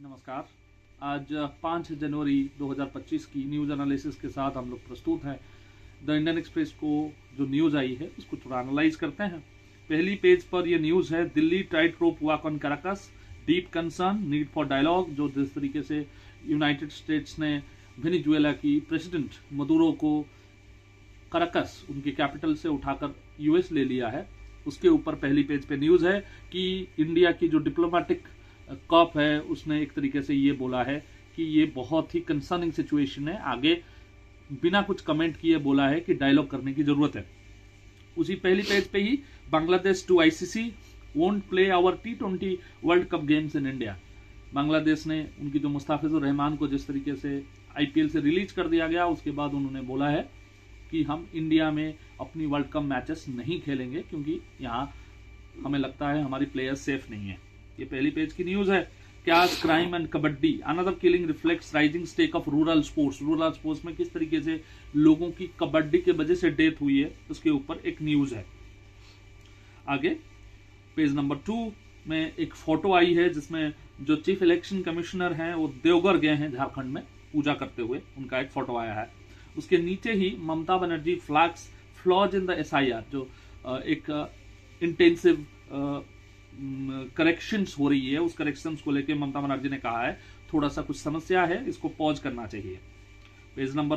नमस्कार। आज 5 जनवरी 2025 की न्यूज़ एनालिसिस के साथ हम लोग प्रस्तुत हैं। द इंडियन एक्सप्रेस को जो न्यूज़ आई है उसको थोड़ा एनालाइज करते हैं। पहली पेज पर यह न्यूज़ है, Delhi tight rope walk on Caracas, deep concern, need for dialogue. जो जिस तरीके से यूनाइटेड स्टेट्स ने वेनेजुएला की प्रेसिडेंट मदुरो को कैराकस उनकी कैपिटल से उठाकर यूएस ले लिया है, उसके ऊपर पहली पेज पे न्यूज़ है कि इंडिया की जो डिप्लोमेटिक कॉप है उसने एक तरीके से ये बोला है कि ये बहुत ही कंसर्निंग सिचुएशन है। आगे बिना कुछ कमेंट किए बोला है कि डायलॉग करने की जरूरत है। उसी पहली पेज पे ही Bangladesh to ICC won't play our T20 world cup games in India. Bangladesh ने उनकी जो मुस्ताफिजुर रहमान को जिस तरीके से आईपीएल से रिलीज कर दिया गया, उसके बाद उन्होंने बोला है कि हम इंडिया में अपनी वर्ल्ड कप मैचेस नहीं खेलेंगे क्योंकि यहाँ हमें लगता है हमारी प्लेयर्स सेफ नहीं है। ये पहली पेज की न्यूज है। Cash, crime and kabaddi, another killing reflects rising stake of rural sports. Rural sports में किस तरीके से लोगों की कबड्डी के वजह से डेथ हुई है उसके ऊपर एक न्यूज है। आगे पेज नंबर 2 में एक फोटो आई है जिसमें जो चीफ इलेक्शन कमिश्नर हैं वो देवघर गए हैं झारखंड में पूजा करते हुए, उनका एक फोटो आया है। उसके नीचे ही Mamata Banerjee flags flaws in the SIR, जो एक इंटेंसिव करेक्शंस हो रही है, उस करेक्शंस को लेकर ममता बनर्जी ने कहा है थोड़ा सा कुछ समस्या है, इसको पॉज करना चाहिए। पेज नंबर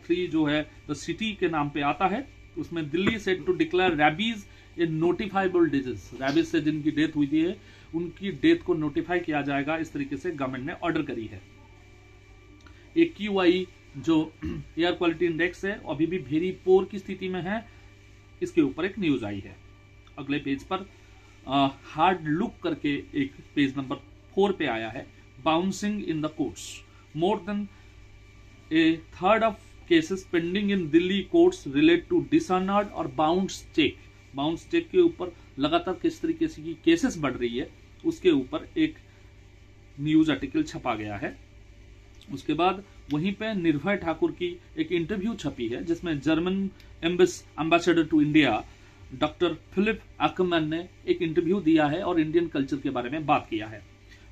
3 जो है द सिटी के नाम पे आता है, उसमें Delhi set to declare rabies a notifiable disease. Rabies से जिनकी डेथ हुई थी उनकी डेथ को नोटिफाई किया जाएगा, इस तरीके से गवर्नमेंट ने ऑर्डर करी है। एक QI जो एयर क्वालिटी इंडेक्स है अभी भी वेरी पोर की स्थिति में है, इसके ऊपर एक न्यूज आई है। अगले पेज पर हार्ड लुक करके एक पेज नंबर 4 पे आया है, bouncing in the courts, more than a third of cases pending in Delhi courts relate to dishonoured और बाउंस चेक। बाउंस चेक के ऊपर लगातार किस तरीके से की केसेस बढ़ रही है उसके ऊपर एक न्यूज आर्टिकल छपा गया है। उसके बाद वहीं पे निर्भय ठाकुर की एक इंटरव्यू छपी है जिसमें German ambassador to India doctor Philipp Ackermann ने एक इंटरव्यू दिया है और इंडियन कल्चर के बारे में बात किया है।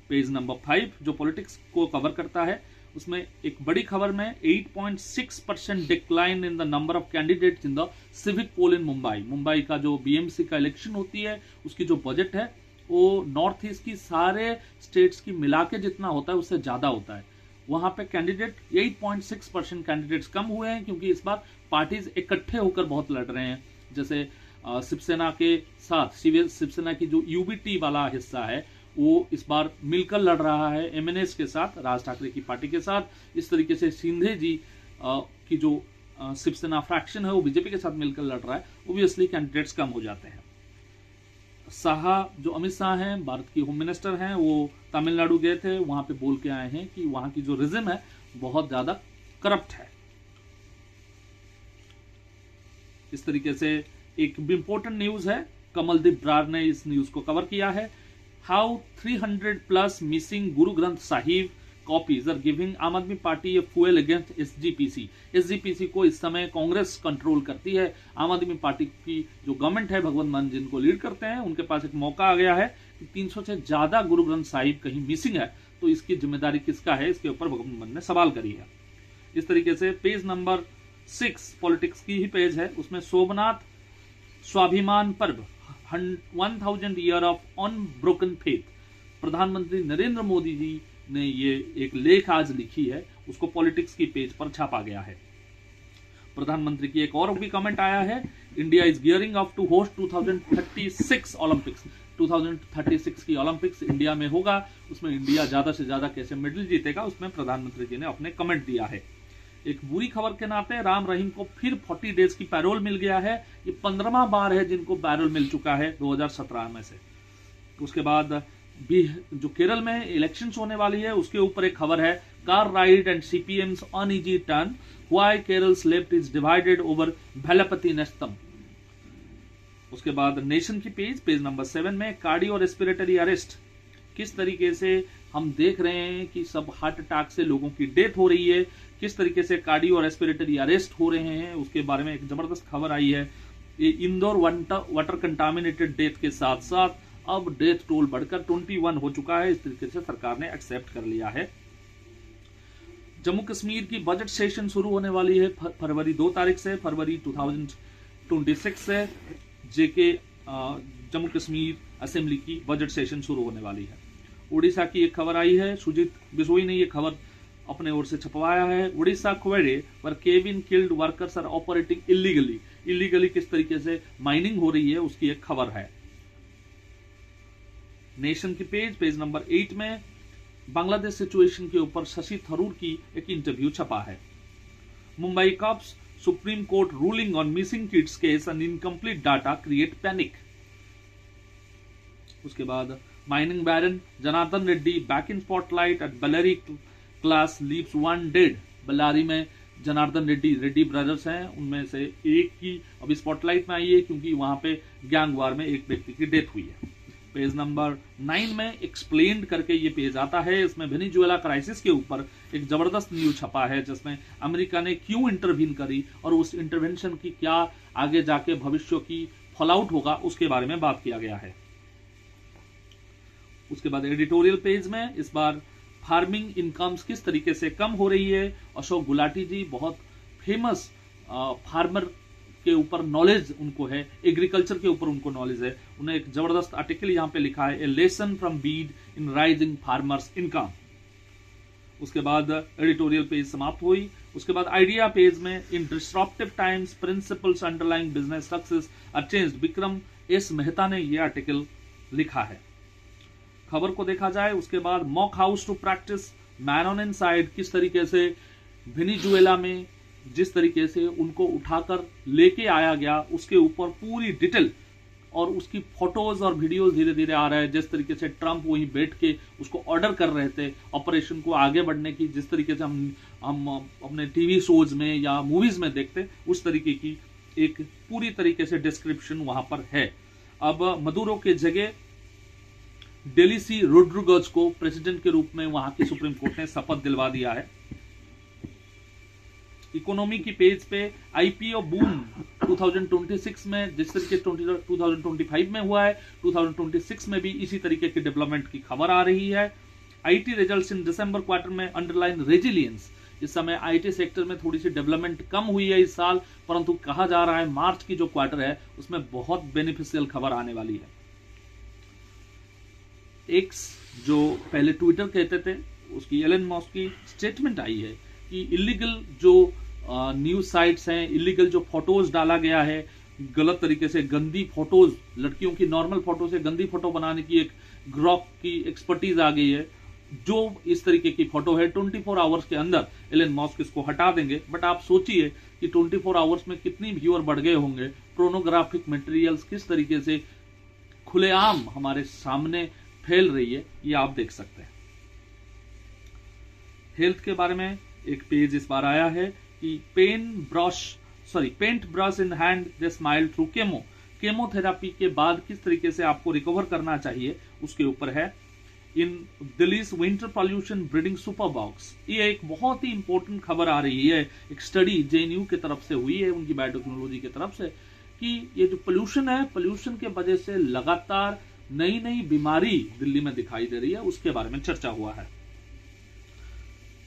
पेज नंबर 5 जो पॉलिटिक्स को कवर करता है उसमें एक बड़ी खबर में 8.6% decline in the number of candidates in the civic poll in Mumbai. Mumbai का जो बीएमसी का इलेक्शन होती है उसकी जो बजट है वो नॉर्थ ईस्ट की सारे स्टेट्स की मिला के जितना होता है उससे ज्यादा होता है। वहां पे कैंडिडेट 8.6% कैंडिडेट्स कम हुए हैं क्योंकि इस बार पार्टीज इकट्ठे होकर बहुत लड़ रहे हैं। जैसे शिवसेना के साथ शिवसेना की जो यूबीटी वाला हिस्सा है वो इस बार मिलकर लड़ रहा है एमएनएस के साथ, राज ठाकरे की पार्टी के साथ। इस तरीके से सिंधे जी की जो शिवसेना फ्रैक्शन है वो बीजेपी के साथ मिलकर लड़ रहा है, ओब्वियसली कैंडिडेट्स कम हो जाते हैं। शाह जो अमित शाह हैं, भारत की होम मिनिस्टर हैं, वो तमिलनाडु गए थे, वहां पे बोल के आए हैं कि वहां की जो रिजिम है बहुत ज्यादा करप्ट है। इस तरीके से एक इंपॉर्टेंट न्यूज है, कमलदीप ब्रार ने इस न्यूज को कवर किया है। How 300+ missing Guru Granth Sahib copies are giving आम आदमी party a fuel against SGPC. SGPC को इस समय कांग्रेस कंट्रोल करती है। आम आदमी पार्टी की जो गवर्नमेंट है, भगवंत मान जिनको लीड करते हैं, उनके पास एक मौका आ गया है कि 300 से ज्यादा गुरु ग्रंथ साहिब कहीं मिसिंग है, तो इसकी जिम्मेदारी किसका है, इसके ऊपर भगवंत मान ने सवाल करी है। इस तरीके से पेज नंबर 6 पॉलिटिक्स की ही पेज है, उसमें सोमनाथ स्वाभिमान पर्व 1000 ईयर ऑफ अनब्रोकन फेथ। प्रधानमंत्री नरेंद्र मोदी जी ने ये एक लेख आज लिखी है, उसको पॉलिटिक्स की पेज पर छापा गया है। प्रधानमंत्री की एक और भी कमेंट आया है, India is gearing up to host 2036 Olympics. 2036 की ओलंपिक्स इंडिया में होगा, उसमें इंडिया ज्यादा से ज्यादा कैसे मेडल जीतेगा उसमें प्रधानमंत्री जी ने अपने कमेंट दिया है। एक बुरी खबर के नाते राम रहीम को फिर 40 डेज की पैरोल मिल गया है। ये 15वां बार है जिनको पैरोल मिल चुका है 2017 में से। उसके बाद भी जो केरल में इलेक्शंस होने वाली है उसके ऊपर एक खबर है, car ride and CPM's uneasy turn, why Kerala's left is divided over Vellappally Natesan. उसके बाद नेशन की पेज नंबर 7 में कार्डियो रेस्पिरेटरी अरेस्ट, किस तरीके से हम देख रहे हैं कि सब हार्ट अटैक से लोगों की डेथ हो रही है, किस तरीके से कार्डियो रेस्पिरेटरी अरेस्ट हो रहे हैं, उसके बारे में एक जबरदस्त खबर आई है। इंदौर वाटर कंटामिनेटेड डेथ के साथ साथ अब डेथ टोल बढ़कर 21 हो चुका है। इस तरीके से सरकार ने एक्सेप्ट कर लिया है। जम्मू कश्मीर की बजट सेशन शुरू होने वाली है फरवरी 2 तारीख से, फरवरी 2026 से जेके जम्मू कश्मीर असेंबली की बजट सेशन शुरू होने वाली है। उड़ीसा की एक खबर आई है, सुजीत बिसोई ने ये खबर अपने ओर से छपवाया है। उड़ीसा क्वेरे पर cave-in killed workers are operating illegally किस तरीके से माइनिंग हो रही है उसकी एक खबर है। नेशन की पेज नंबर 8 में बांग्लादेश सिचुएशन के ऊपर शशि थरूर की एक इंटरव्यू छपा है। Mumbai cops supreme court ruling on missing kids case and incomplete data create panic. उसके बाद mining baron Janardhan Reddy back in spotlight at Bellary clash leaves 1 डेड। बेल्लारी में जनार्दन रेड्डी ब्रदर्स हैं, उनमें से एक की अभी स्पॉटलाइट में आई है क्योंकि वहां पे गैंग वार में एक व्यक्ति की डेथ हुई है। पेज नंबर 9 में एक्सप्लेन्ड करके ये पेज आता है। इसमें वेनेजुएला क्राइसिस के ऊपर एक जबरदस्त न्यूज छपा है जिसमें अमेरिका ने क्यों इंटरवीन करी और उस इंटरवेंशन की क्या आगे जाके भविष्य की फॉलआउट होगा उसके बारे में बात किया गया है। उसके बाद एडिटोरियल पेज में इस बार फार्मिंग इनकम्स किस तरीके से कम हो रही है। अशोक गुलाटी जी बहुत फेमस फार्मर के ऊपर नॉलेज उनको है, एग्रीकल्चर के ऊपर उनको नॉलेज है। उन्हें एक जबरदस्त आर्टिकल यहां पे लिखा है, ए lesson from Beed in rising farmers income. उसके बाद एडिटोरियल पेज समाप्त हुई। उसके बाद आइडिया पेज में in disruptive times principles underlying business success are changed, Vikram S Mehta ने यह आर्टिकल लिखा है। खबर को देखा जाए उसके बाद mock house to practice man on inside, किस तरीके से वेनेजुएला में जिस तरीके से उनको उठाकर लेके आया गया उसके ऊपर पूरी डिटेल और उसकी फोटोज और वीडियोस धीरे धीरे आ रहा है। जिस तरीके से ट्रंप वहीं बैठ के उसको ऑर्डर कर रहे थे ऑपरेशन को आगे बढ़ने की, जिस तरीके से हम अपने टीवी शोज में या मूवीज में देखते उस तरीके की एक पूरी तरीके से डिस्क्रिप्शन वहां पर है। अब मदुरो के जगह डेलिसी रोड्रिगेज को प्रेसिडेंट के रूप में वहां की सुप्रीम कोर्ट ने शपथ दिलवा दिया है। इकोनॉमी की पेज पे आईपीओ बूम 2026 में जिस तरीके 2025 में हुआ है 2026 में भी इसी तरीके की डेवलपमेंट की खबर आ रही है। IT results in December quarter में अंडरलाइन रेजिलियंस, इस समय आईटी सेक्टर में थोड़ी सी डेवलपमेंट कम हुई है इस साल, परंतु कहा जा रहा है मार्च की जो क्वार्टर है उसमें बहुत बेनिफिशियल खबर आने वाली है। एक्स जो पहले ट्विटर कहते थे उसकी एलन मस्क की स्टेटमेंट आई है कि इलीगल जो न्यूज साइट्स हैं, इलीगल जो फोटोज डाला गया है, गलत तरीके से गंदी फोटोज, लड़कियों की नॉर्मल फोटो से गंदी फोटो बनाने की एक ग्रॉक की एक्सपर्टीज आ गई है। जो इस तरीके की फोटो है 24 आवर्स के अंदर एलन मस्क इसको हटा देंगे। बट आप सोचिए कि 24 आवर्स में कितनी व्यूअर बढ़ गए होंगे। पोर्नोग्राफिक मटेरियल्स किस तरीके से खुलेआम हमारे सामने फैल रही है ये आप देख सकते हैं। हेल्थ के बारे में एक पेज इस बार आया है कि paint brush in hand they smile through chemotherapy के बाद किस तरीके से आपको रिकवर करना चाहिए उसके ऊपर है। In Delhi's winter pollution breeding super bugs, ये एक बहुत ही इंपॉर्टेंट खबर आ रही है। एक स्टडी जेएनयू की तरफ से हुई है, उनकी बायोटेक्नोलॉजी की तरफ से, कि ये जो पोल्यूशन है, पोल्यूशन के वजह से लगातार नई नई बीमारी दिल्ली में दिखाई दे रही है, उसके बारे में चर्चा हुआ है।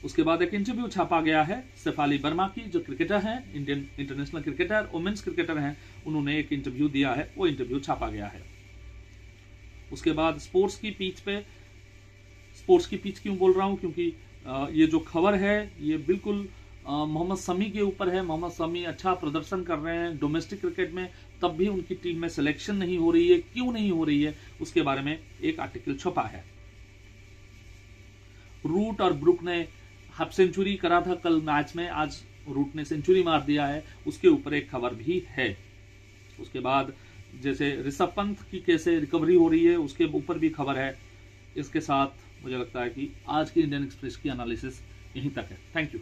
उसके बाद एक इंटरव्यू छापा गया है शेफाली वर्मा की, जो क्रिकेटर हैं, Indian international cricketer, women's cricketer हैं, उन्होंने एक इंटरव्यू दिया है, वो इंटरव्यू छापा गया है। उसके बाद स्पोर्ट्स की पिच क्यों बोल रहा हूं, क्योंकि ये जो खबर है ये बिल्कुल मोहम्मद शमी के ऊपर है। मोहम्मद शमी अच्छा प्रदर्शन कर रहे हैं डोमेस्टिक क्रिकेट में, तब भी उनकी टीम में सिलेक्शन नहीं हो रही है, क्यों नहीं हो रही है उसके बारे में एक आर्टिकल छपा है। रूट और ब्रुक ने हाफ सेंचुरी करा था कल मैच में, आज रूट ने सेंचुरी मार दिया है, उसके ऊपर एक खबर भी है। उसके बाद जैसे ऋषभ पंत की कैसे रिकवरी हो रही है उसके ऊपर भी खबर है। इसके साथ मुझे लगता है कि आज की इंडियन एक्सप्रेस की एनालिसिस यहीं तक है। Thank you.